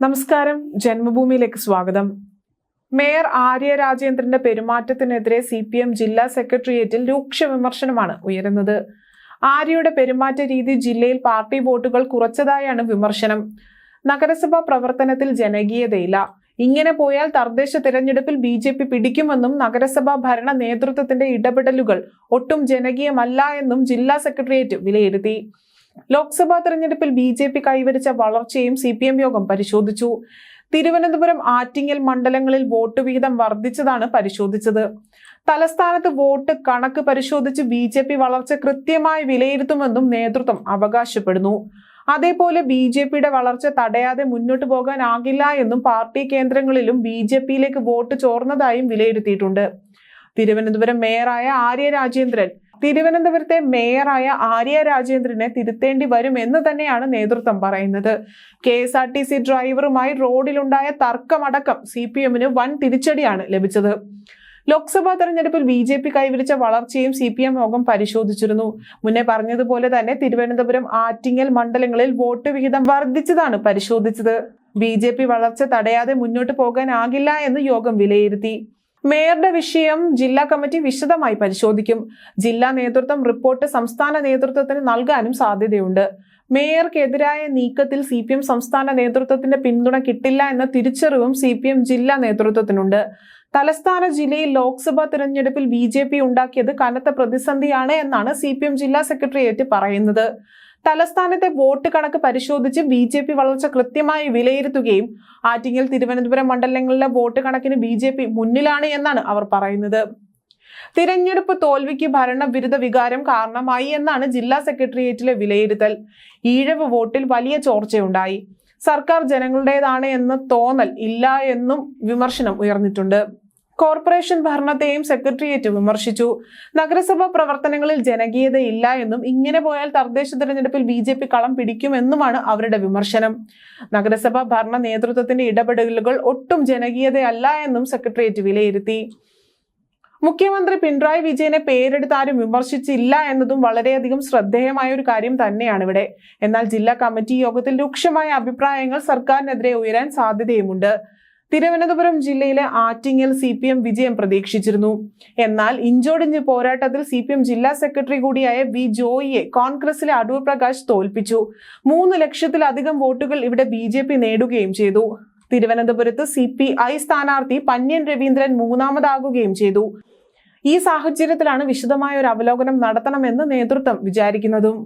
നമസ്കാരം, ജന്മഭൂമിയിലേക്ക് സ്വാഗതം. Mayor Arya രാജേന്ദ്രന്റെ പെരുമാറ്റത്തിനെതിരെ CPM ജില്ലാ സെക്രട്ടേറിയറ്റിൽ രൂക്ഷ വിമർശനമാണ് ഉയരുന്നത്. ആര്യയുടെ പെരുമാറ്റ രീതി ജില്ലയിൽ പാർട്ടി വോട്ടുകൾ കുറച്ചതായാണ് വിമർശനം. നഗരസഭാ പ്രവർത്തനത്തിൽ ജനകീയതയില്ല. ഇങ്ങനെ പോയാൽ തദ്ദേശ തിരഞ്ഞെടുപ്പിൽ BJP പിടിക്കുമെന്നും നഗരസഭാ ഭരണ നേതൃത്വത്തിന്റെ ഇടപെടലുകൾ ഒട്ടും ജനകീയമല്ല എന്നും ജില്ലാ സെക്രട്ടേറിയറ്റ് വിലയിരുത്തി. ലോക്സഭാ തെരഞ്ഞെടുപ്പിൽ BJP കൈവരിച്ച വളർച്ചയും CPM യോഗം പരിശോധിച്ചു. തിരുവനന്തപുരം, ആറ്റിങ്ങൽ മണ്ഡലങ്ങളിൽ വോട്ട് വിഹിതം വർദ്ധിച്ചതാണ് പരിശോധിച്ചത്. തലസ്ഥാനത്ത് വോട്ട് കണക്ക് പരിശോധിച്ച് BJP വളർച്ച കൃത്യമായി വിലയിരുത്തുമെന്നും നേതൃത്വം അവകാശപ്പെടുന്നു. അതേപോലെ BJPയുടെ വളർച്ച തടയാതെ മുന്നോട്ടു പോകാനാകില്ല എന്നും പാർട്ടി കേന്ദ്രങ്ങളിലും BJPയിലേക്ക് വോട്ട് ചോർന്നതായും വിലയിരുത്തിയിട്ടുണ്ട്. തിരുവനന്തപുരത്തെ മേയറായ ആര്യ രാജേന്ദ്രനെ തിരുത്തേണ്ടി വരും എന്ന് തന്നെയാണ് നേതൃത്വം പറയുന്നത്. KSRTC ഡ്രൈവറുമായി റോഡിലുണ്ടായ തർക്കമടക്കം CPMന് വൻ തിരിച്ചടിയാണ് ലഭിച്ചത്. ലോക്സഭാ തെരഞ്ഞെടുപ്പിൽ BJP കൈവരിച്ച വളർച്ചയും CPM യോഗം പരിശോധിച്ചിരുന്നു. മുന്നേ പറഞ്ഞതുപോലെ തന്നെ തിരുവനന്തപുരം, ആറ്റിങ്ങൽ മണ്ഡലങ്ങളിൽ വോട്ട് വിഹിതം വർദ്ധിച്ചതാണ് പരിശോധിച്ചത്. BJP വളർച്ച തടയാതെ മുന്നോട്ട് പോകാനാകില്ല എന്ന് യോഗം വിലയിരുത്തി. മേയറുടെ വിഷയം ജില്ലാ കമ്മിറ്റി വിശദമായി പരിശോധിക്കും. ജില്ലാ നേതൃത്വം റിപ്പോർട്ട് സംസ്ഥാന നേതൃത്വത്തിന് നൽകാനും സാധ്യതയുണ്ട്. മേയർക്കെതിരായ നീക്കത്തിൽ CPM സംസ്ഥാന നേതൃത്വത്തിന്റെ പിന്തുണ കിട്ടില്ല എന്ന തിരിച്ചറിവും CPM ജില്ലാ നേതൃത്വത്തിനുണ്ട്. തലസ്ഥാന ജില്ലയിൽ ലോക്സഭാ തിരഞ്ഞെടുപ്പിൽ BJP ഉണ്ടാക്കിയത് കനത്ത പ്രതിസന്ധിയാണ് എന്നാണ് CPM ജില്ലാ സെക്രട്ടേറിയറ്റ് പറയുന്നത്. തലസ്ഥാനത്തെ വോട്ട് കണക്ക് പരിശോധിച്ച് BJP വളർച്ച കൃത്യമായി വിലയിരുത്തുകയും ആറ്റിങ്ങൽ, തിരുവനന്തപുരം മണ്ഡലങ്ങളിലെ വോട്ട് കണക്കിന് BJP മുന്നിലാണ് എന്നാണ് അവർ പറയുന്നത്. തിരഞ്ഞെടുപ്പ് തോൽവിക്ക് ഭരണവിരുദ്ധ വികാരം കാരണമായി എന്നാണ് ജില്ലാ സെക്രട്ടേറിയറ്റിലെ വിലയിരുത്തൽ. ഈഴവ് വോട്ടിൽ വലിയ ചോർച്ചയുണ്ടായി. സർക്കാർ ജനങ്ങളുടേതാണ് എന്ന തോന്നൽ ഇല്ല എന്നും വിമർശനം ഉയർന്നിട്ടുണ്ട്. കോർപ്പറേഷൻ ഭരണത്തെയും സെക്രട്ടേറിയറ്റ് വിമർശിച്ചു. നഗരസഭാ പ്രവർത്തനങ്ങളിൽ ജനകീയതയില്ല എന്നും ഇങ്ങനെ പോയാൽ തദ്ദേശ തിരഞ്ഞെടുപ്പിൽ BJP കളം പിടിക്കുമെന്നുമാണ് അവരുടെ വിമർശനം. നഗരസഭാ ഭരണ നേതൃത്വത്തിന്റെ ഇടപെടലുകൾ ഒട്ടും ജനകീയതയല്ല എന്നും സെക്രട്ടേറിയറ്റ് വിലയിരുത്തി. മുഖ്യമന്ത്രി പിണറായി വിജയനെ പേരെടുത്ത് ആരും വിമർശിച്ചില്ല എന്നതും വളരെയധികം ശ്രദ്ധേയമായ ഒരു കാര്യം തന്നെയാണ് ഇവിടെ. എന്നാൽ ജില്ലാ കമ്മിറ്റി യോഗത്തിൽ രൂക്ഷമായ അഭിപ്രായങ്ങൾ സർക്കാരിനെതിരെ ഉയരാൻ സാധ്യതയുമുണ്ട്. തിരുവനന്തപുരം ജില്ലയിലെ ആറ്റിങ്ങൽ CPM വിജയം പ്രതീക്ഷിച്ചിരുന്നു. എന്നാൽ ഇഞ്ചോടിഞ്ച് പോരാട്ടത്തിൽ CPM ജില്ലാ സെക്രട്ടറി കൂടിയായ V ജോയിയെ കോൺഗ്രസിലെ അടൂർ പ്രകാശ് തോൽപ്പിച്ചു. 3 ലക്ഷത്തിലധികം വോട്ടുകൾ ഇവിടെ BJP നേടുകയും ചെയ്തു. തിരുവനന്തപുരത്ത് CPI സ്ഥാനാർത്ഥി പന്ന്യൻ രവീന്ദ്രൻ 3ാമതാകുകയും ചെയ്തു. ഈ സാഹചര്യത്തിലാണ് വിശദമായ ഒരു അവലോകനം നടത്തണമെന്ന് നേതൃത്വം വിചാരിക്കുന്നതും.